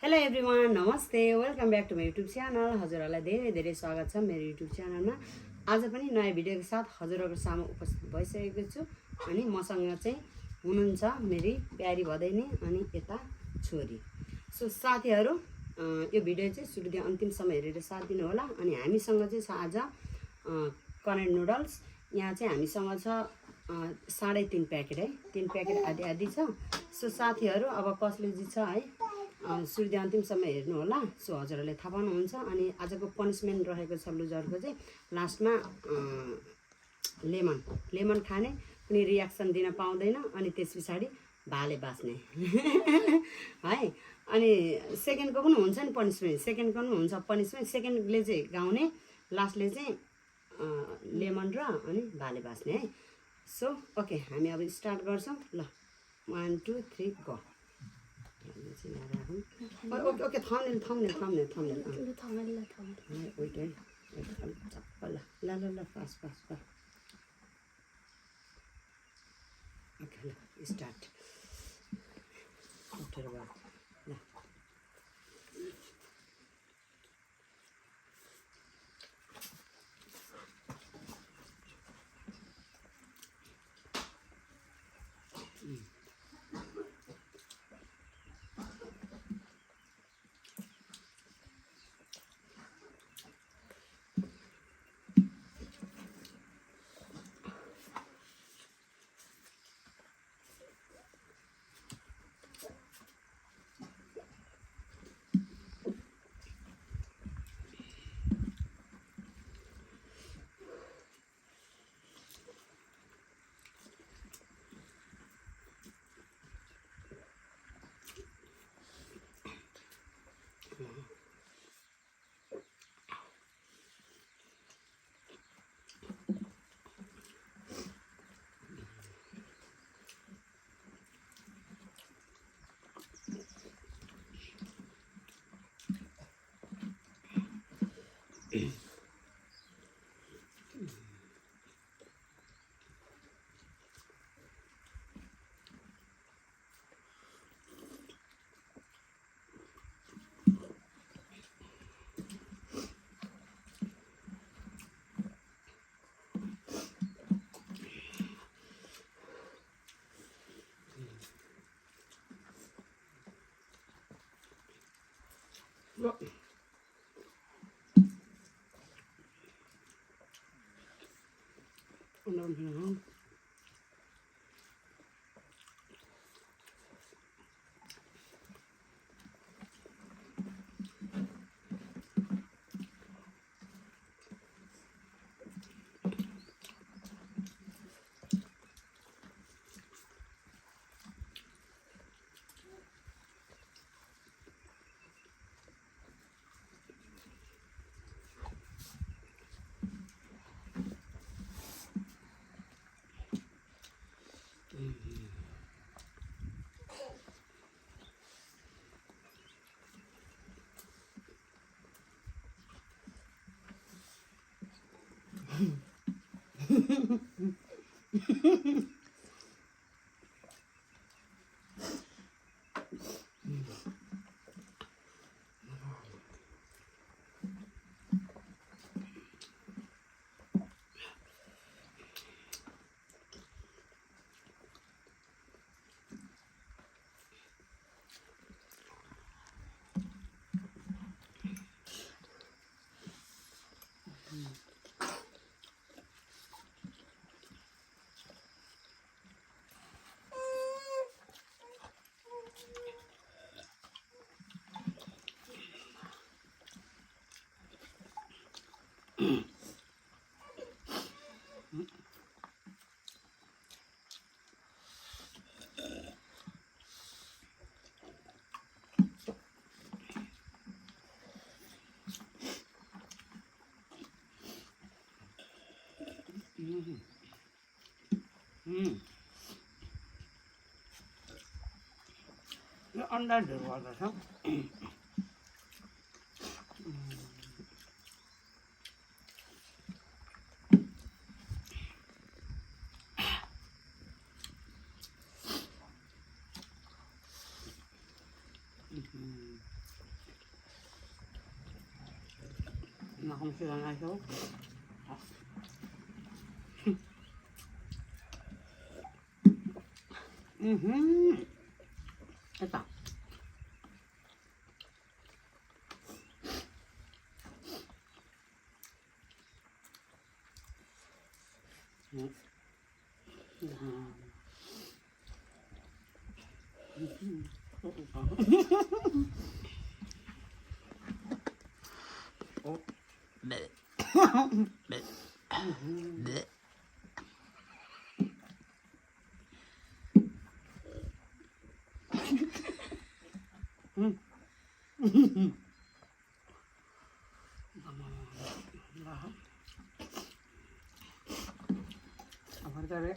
Hello everyone, namaste, welcome back to my YouTube channel. हजुरहरूलाई धेरै धेरै स्वागत छ मेरो युट्युब च्यानलमा। आज पनि नयाँ भिडियोको साथ हजुरहरूको सामु उपस्थित भइसकेको छु। अनि मसँग चाहिँ हुनुहुन्छ मेरी प्यारी भदैनी अनि यता छोरी। सो साथीहरू, यो भिडियो चाहिँ सुरुदेखि अन्तिमसम्म हेरेर साथ दिनु होला। अनि हामीसँग चाहिँ छ आज करेन्ट नुडल्स। यहाँ चाहिँ हामीसँग छ 3.5 प्याकेट है, 3 प्याकेट आधी आधी छ। सो साथीहरू, अब कसले जित्छ है सुरुदेखि अन्तिमसम्म हेर्नु होला। सो हजुरहरूले थाहा पाउनुहुन्छ। अनि आजको पनिसमेन्ट रहेको छ लुजरको चाहिँ लास्टमा लेमन खाने, कुनै रियाक्सन दिन पाउँदैन। अनि त्यस पछाडि भाले बाँच्ने है। अनि सेकेन्डको पनि हुन्छ नि पनिसमेन्ट, सेकेन्डको पनि हुन्छ पनिसमेन्ट। सेकेन्डले चाहिँ गाउने, लास्टले चाहिँ लेमन र अनि भाले बाँच्ने है। सो ओके, हामी अब स्टार्ट गर्छौँ ल। 1 2 3 गो। ओके, थम्बनेल वेट है, चप्प ल फास्ट ओके ल स्टार्ट उठेर भयो ल। No. यो अन्डा ढेर गर्दछ। Không xưa ai số. 됐다. Apa tadi?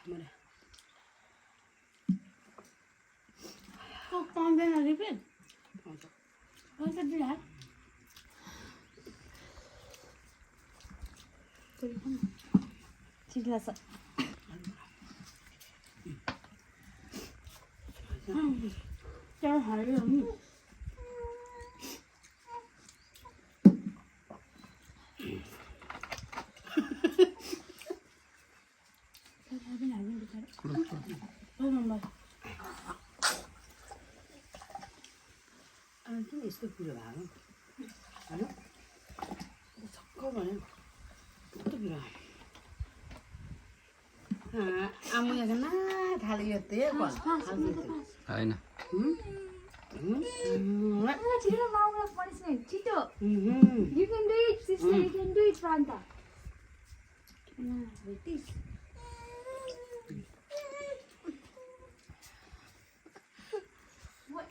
Mana? Kok pakai lagi pun? Kau tadi dah. Cik rasa. Jangan hari ini. किन यस्तो पिरो भएको होइन छक्क भन्यो कस्तो पिरो आमुले ना थाले यो त्यो होइन Cik mau nak manis ni. Cito. You can do it, sister. You can do it, Pranta. Nah, like this. What?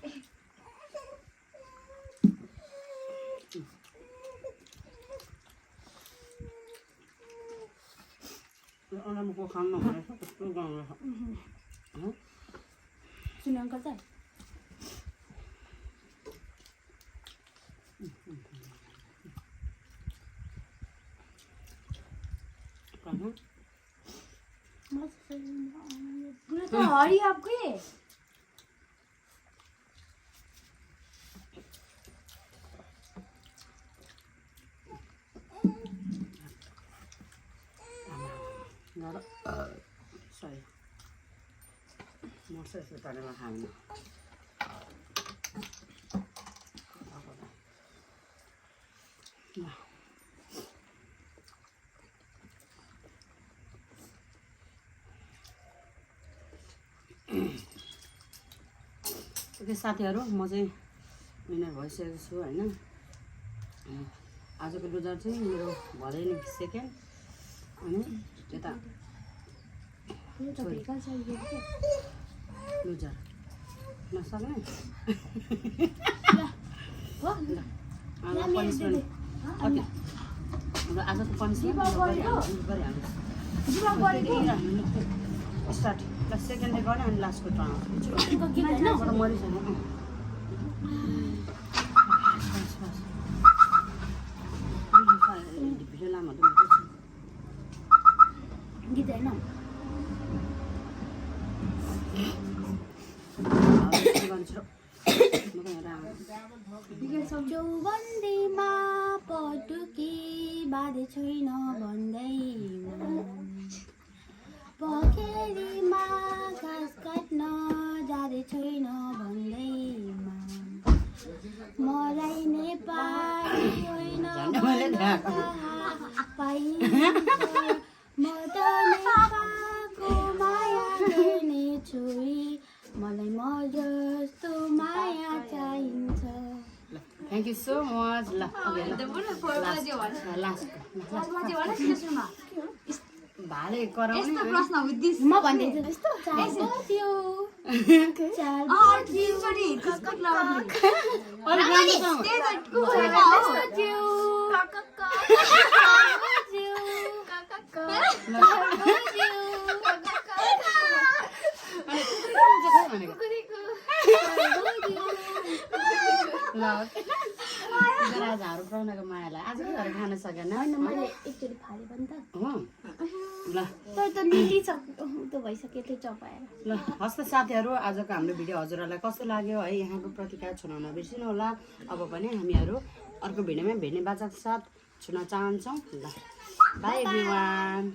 orang mau kamu mereka betul kan Sini angkat saya. kamu पूरा तो हरी आपको ये sorry mau saya pada makan nah okay साथीहरु म चाहिँ winner भइसकेको छु हैन आजको लुजर चाहिँ मेरो भलै नि सेकेन्ड अनि यता लुजर नसक्ने पनिसमेन्ट ओके हाम्रो आजको पनिसमेन्ट स्टार्ट ल सेकेन्डले गर्ने अनि लास्टको टर्न मरिसक्यो भिडियो लामो गीत हैन चौबन्दीमा पटुकी बाधे छैन भन्दै पखेरीमा घाँस काट्न जाँदै छैन भन्दैमा मलाई नेपाली होइन म त नेपालको माया गर्ने छोरी मलाई म जस्तो माया चाहिन्छ थ्याङ्क यू सो मच ल भाले कराउने प्रश्न विदिस म भन्दैछु यस्तो चाल्थ्यो तर आज हाम्रो पाहुनाको मायालाई आजकै घर खान सकेन होइन मैले एकचोटि फालेँ पनि त हो ल तर त निलिसक्यो भइसक्यो त्यो चपाएर ल हस् त साथीहरू आजको हाम्रो भिडियो हजुरहरूलाई कस्तो लाग्यो है यहाँको प्रतिक्रिया छुनाउन बिर्सिनु होला अब पनि हामीहरू अर्को भिडियोमा भेट्ने बाचाको साथ छुन चाहन्छौँ ल बाई एभ्रिवान